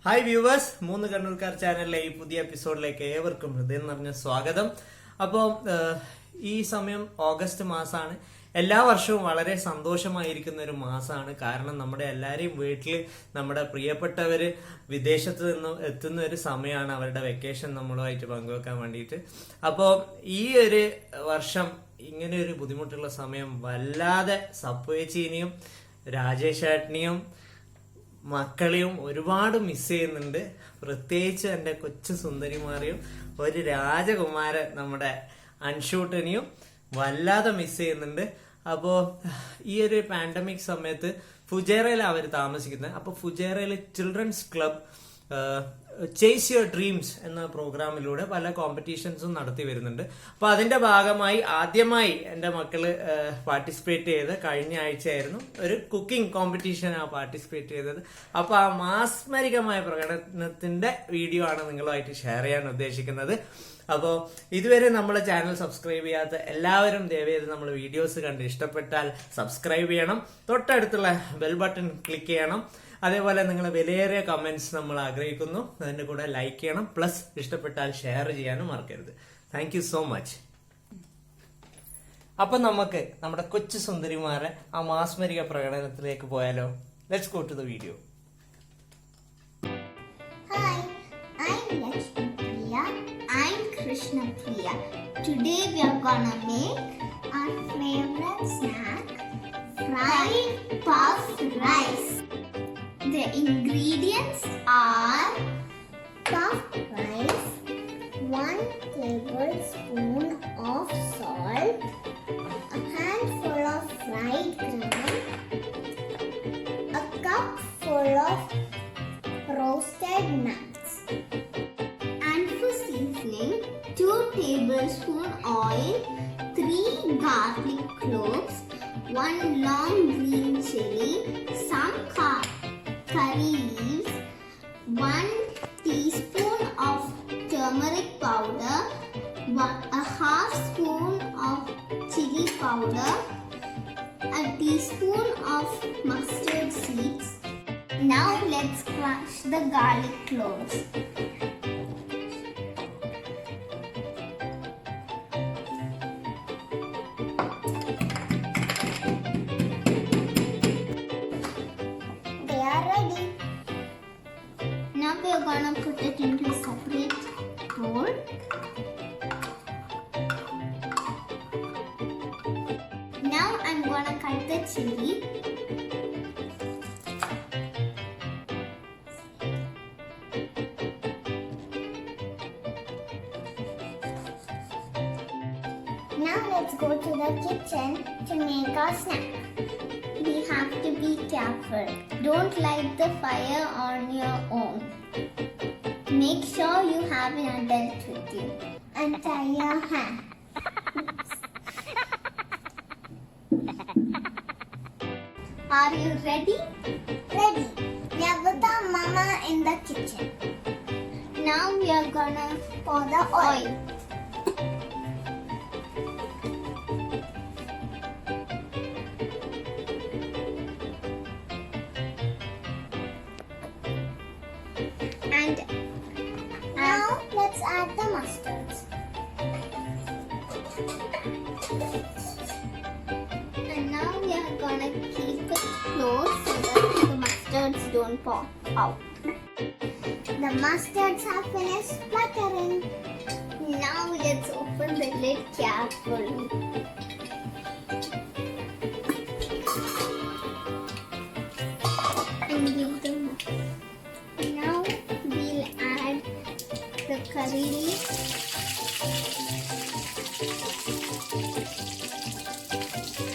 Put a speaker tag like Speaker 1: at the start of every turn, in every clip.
Speaker 1: Hi viewers, മൂന്ന് കണ്ണൂർക്കാർ ചാനലിലെ ഈ പുതിയ എപ്പിസോഡിലേക്ക് ഏവർക്കും ഹൃദയം നിറഞ്ഞ സ്വാഗതം. അപ്പോൾ ഈ സമയം ഓഗസ്റ്റ് മാസമാണ്. എല്ലാ വർഷവും വളരെ സന്തോഷമായിരിക്കുന്ന ഒരു മാസമാണ്. കാരണം നമ്മുടെ എല്ലാവരെയും വീട്ടിൽ നമ്മുടെ പ്രിയപ്പെട്ടവര് വിദേശത്ത് നിന്ന് എത്തുന്ന ഒരു സമയമാണ്. അവരുടെ വെക്കേഷൻ നമ്മളുമായിട്ട് പങ്കുവെക്കാൻ വേണ്ടിയിട്ട്. അപ്പോൾ ഈ ഒരു വർഷം ഇങ്ങനെ ഒരു ബുദ്ധിമുട്ടുള്ള സമയം വല്ലാതെ സപ്പുവേച്ചീനെയും രാജേഷേട്ടനെയും മക്കളെയും ഒരുപാട് മിസ് ചെയ്യുന്നുണ്ട്. പ്രത്യേകിച്ച് എൻ്റെ കൊച്ചു സുന്ദരിമാരെയും ഒരു രാജകുമാരൻ നമ്മുടെ അൻഷൂട്ടനെയും വല്ലാതെ മിസ് ചെയ്യുന്നുണ്ട്. അപ്പോൾ ഈ ഒരു പാൻഡമിക് സമയത്ത് ഫുജൈറയിലാണ് അവർ താമസിക്കുന്നത്. അപ്പോൾ ഫുജൈറയിൽ children's club chase your dreams എന്ന പ്രോഗ്രാമിലൂടെ പല കോമ്പറ്റീഷൻസും നടത്തി വരുന്നുണ്ട്. അപ്പൊ അതിന്റെ ഭാഗമായി ആദ്യമായി എൻ്റെ മക്കള് പാർട്ടിസിപ്പേറ്റ് ചെയ്ത് കഴിഞ്ഞ ആഴ്ചയായിരുന്നു ഒരു കുക്കിംഗ് കോമ്പറ്റീഷനാണ് പാർട്ടിസിപ്പേറ്റ് ചെയ്തത്. അപ്പൊ ആ മാസ്മരികമായ പ്രകടനത്തിന്റെ വീഡിയോ ആണ് നിങ്ങളുമായിട്ട് ഷെയർ ചെയ്യാൻ ഉദ്ദേശിക്കുന്നത്. അപ്പോൾ ഇതുവരെ നമ്മളെ ചാനൽ സബ്സ്ക്രൈബ് ചെയ്യാത്ത എല്ലാവരും ദയവേത് നമ്മൾ വീഡിയോസ് കണ്ട് ഇഷ്ടപ്പെട്ടാൽ സബ്സ്ക്രൈബ് ചെയ്യണം, തൊട്ടടുത്തുള്ള ബെൽ ബട്ടൺ ക്ലിക്ക് ചെയ്യണം. അതേപോലെ നിങ്ങൾ വിലയേറിയ കമന്റ്സ് നമ്മൾ ആഗ്രഹിക്കുന്നു. അതിന്റെ കൂടെ ലൈക്ക് ചെയ്യണം, പ്ലസ് ഇഷ്ടപ്പെട്ടാൽ ഷെയർ ചെയ്യാനും മറക്കരുത്. Thank you so much. അപ്പൊ നമുക്ക് നമ്മുടെ കൊച്ചു സുന്ദരിമാരെ ആ മാസ്മരിക പ്രകടനത്തിലേക്ക് പോയാലോ? Let's go to the video.
Speaker 2: Hi, I'm Lakshmipriya. I'm Krishnapriya. Today we are gonna make our favorite snack, fried puffed rice. The ingredients are puffed rice, 1 tablespoon of salt, a handful of fried gram, a cup full of roasted nuts. And for seasoning, 2 tablespoon oil, 3 garlic cloves, 1 long green chili, some curry leaves, 1 teaspoon of turmeric powder, a half spoon of chili powder, a teaspoon of mustard seeds. Now let's crush the garlic cloves. They are ready. Now we are gonna put it into a separate bowl. Now I'm gonna cut the chili. Now let's go to the kitchen to make our snack. We have to be careful. Don't light the fire on your own. Make sure you have an adult with you and tie your hair. Are you ready? Ready. We are with our mama in the kitchen. Now we are gonna pour the oil. And now let's add the mustards. And now we are gonna keep it close so that the mustards don't pop out. The mustards have finished splattering. Now let's open the lid carefully. And give them. Now we'll add the curry leaves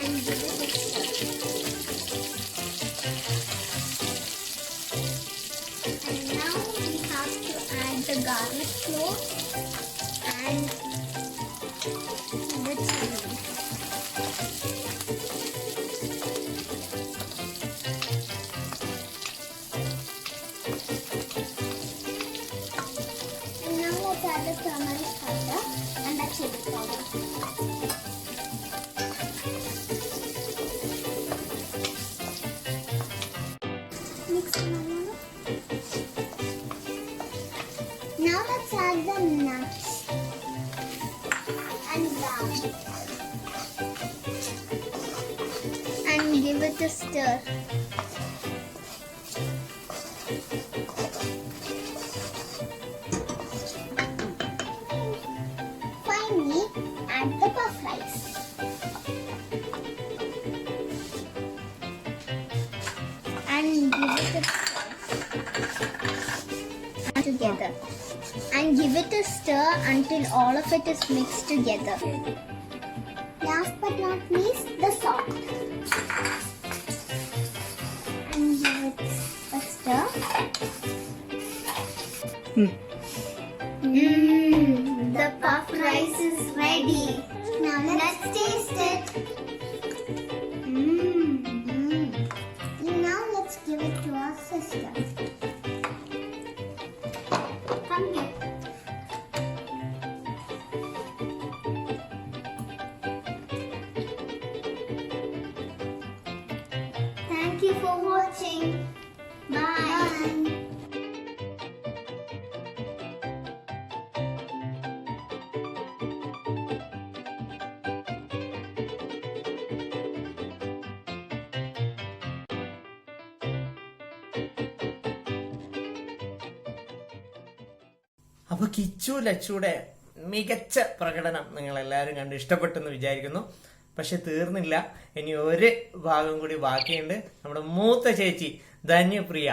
Speaker 2: and give it a stir. And now we have to add the garlic cloves and the chili. And now let's add the turmeric powder and the chili powder. Mix them all. Now let's add the nuts and down and give it a stir. Finally, add the puff rice. And give it a stir together. And give it a stir until all of it is mixed together. Last but not least, the salt. And give it a stir. The puff rice is ready. Now let's taste it. Now let's give it to our sister. Come here. Thank you for watching. Bye.
Speaker 1: അപ്പൊ കിച്ചു ലച്ചുടെ മികച്ച പ്രകടനം നിങ്ങൾ എല്ലാവരും കണ്ട് ഇഷ്ടപ്പെട്ടെന്ന് വിചാരിക്കുന്നു. പക്ഷെ തീർന്നില്ല, ഇനി ഒരു ഭാഗം കൂടി ബാക്കിയുണ്ട്. നമ്മുടെ മൂത്ത ചേച്ചി ധന്യപ്രിയ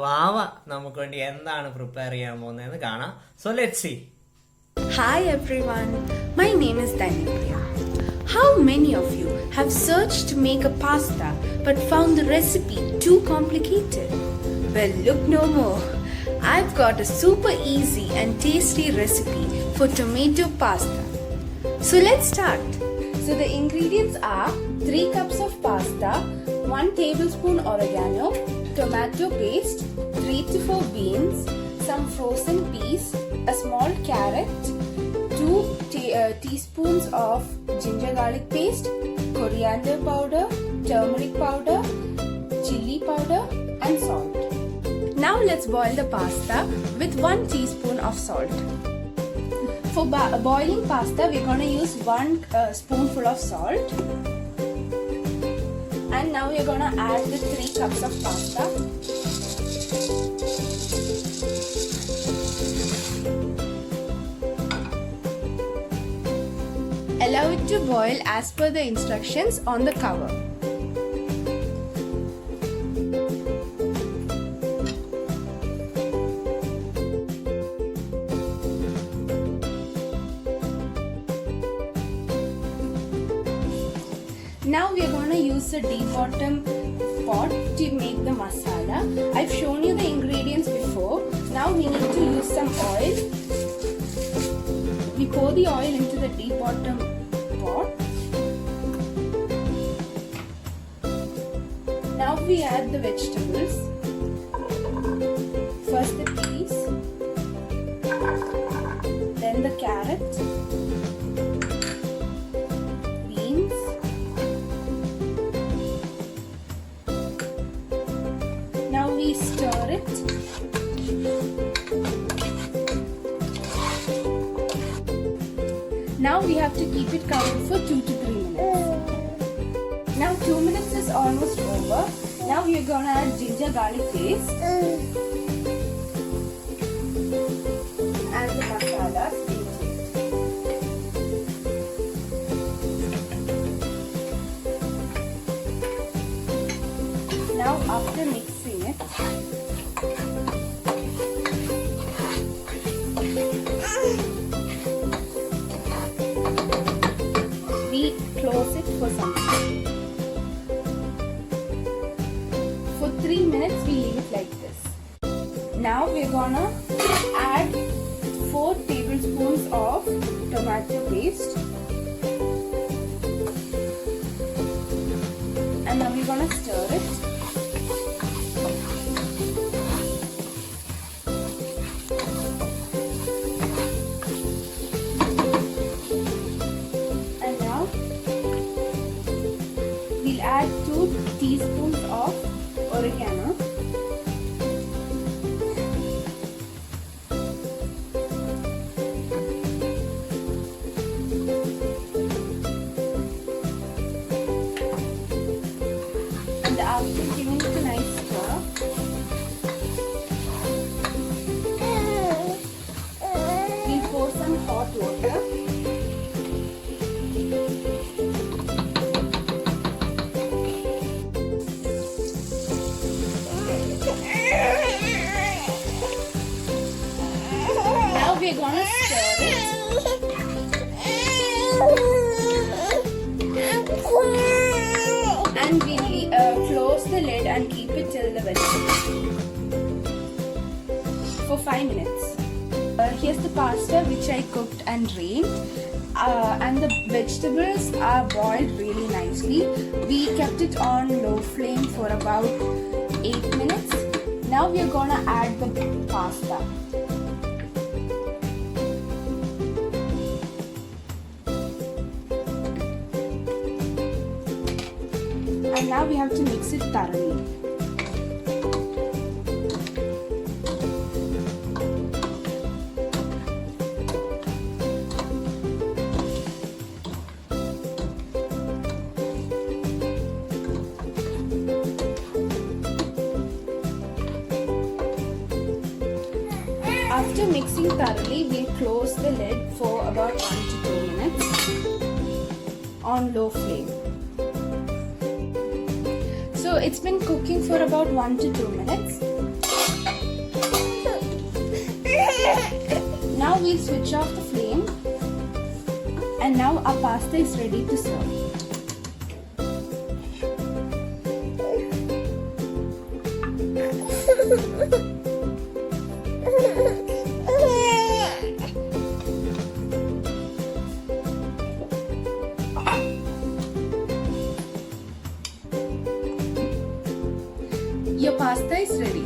Speaker 1: വാവ നമുക്ക് വേണ്ടി എന്താണ് പ്രിപ്പയർ ചെയ്യാൻ പോകുന്നതെന്ന് കാണാം. So let's see.
Speaker 3: Hi everyone, my name is Dhanyapriya. How many of you have searched to make a pasta but found the recipe too complicated? Well, look no more. I've got a super easy and tasty recipe for tomato pasta. So let's start. So the ingredients are 3 cups of pasta, 1 tablespoon oregano, tomato paste, 3 to 4 beans, some frozen peas, a small carrot, 2 teaspoons of ginger garlic paste, coriander powder, turmeric powder, chili powder and salt. Now let's boil the pasta with 1 teaspoon of salt. For boiling pasta, we're going to use 1 spoonful of salt. And now we're going to add the 3 cups of pasta. Allow it to boil as per the instructions on the cover. Now we are going to use a deep bottom pot to make the masala. I've shown you the ingredients before. Now we need to use some oil. We pour the oil into the deep bottom pot. Now we add the vegetables. First the peas, then the carrot, beans, now we stir it. Now we have to keep it covered for 2 to 3 minutes. Now 2 minutes is almost over. Now we are going to add ginger garlic paste and the masala. Now after mixing it, we close it for some time. For 3 minutes we leave it like this. Now we're gonna add 4 tablespoons of tomato paste. And now we're gonna stir it. And now we'll add 2 teaspoons of oregano. the vegetables for 5 minutes. Here's the pasta which I cooked and drained. And the vegetables are boiled really nicely. We kept it on low flame for about 8 minutes. Now we are gonna add the pasta. And now we have to mix it thoroughly. After mixing thoroughly, we'll close the lid for about 1 to 2 minutes on low flame. So it's been cooking for about 1 to 2 minutes. Now we'll switch off the flame, and now our pasta is ready to serve. Your pasta is ready.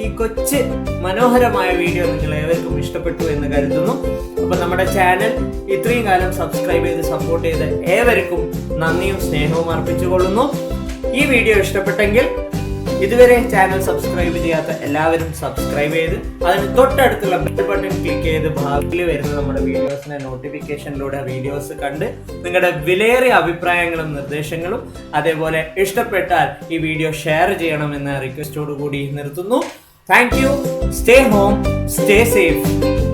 Speaker 1: ഈ കൊച്ചു മനോഹരമായ video നിങ്ങൾ ഏവർക്കും ഇഷ്ടപ്പെട്ടു എന്ന് കരുതുന്നു. അപ്പോൾ നമ്മുടെ ചാനൽ ഇത്രയും കാലം സബ്സ്ക്രൈബ് ചെയ്ത് സപ്പോർട്ട് ചെയ്ത ഏവർക്കും നന്ദിയും സ്നേഹവും അർപ്പിച്ചുകൊള്ളുന്നു. ഈ വീഡിയോ ഇഷ്ടപ്പെട്ടെങ്കിൽ ഇതുവരെ ചാനൽ സബ്സ്ക്രൈബ് ചെയ്യാത്ത എല്ലാവരും സബ്സ്ക്രൈബ് ചെയ്ത് അതിന് തൊട്ടടുത്തുള്ള ബെൽ ബട്ടൺ ക്ലിക്ക് ചെയ്ത് ഭാവിയിൽ വരുന്ന നമ്മുടെ വീഡിയോസിന്റെ നോട്ടിഫിക്കേഷനിലൂടെ വീഡിയോസ് കണ്ട് നിങ്ങളുടെ വിലയേറിയ അഭിപ്രായങ്ങളും നിർദ്ദേശങ്ങളും അതേപോലെ ഇഷ്ടപ്പെട്ടാൽ ഈ വീഡിയോ ഷെയർ ചെയ്യണമെന്ന റിക്വസ്റ്റോടു കൂടി നിർത്തുന്നു. Thank you. Stay home. Stay safe.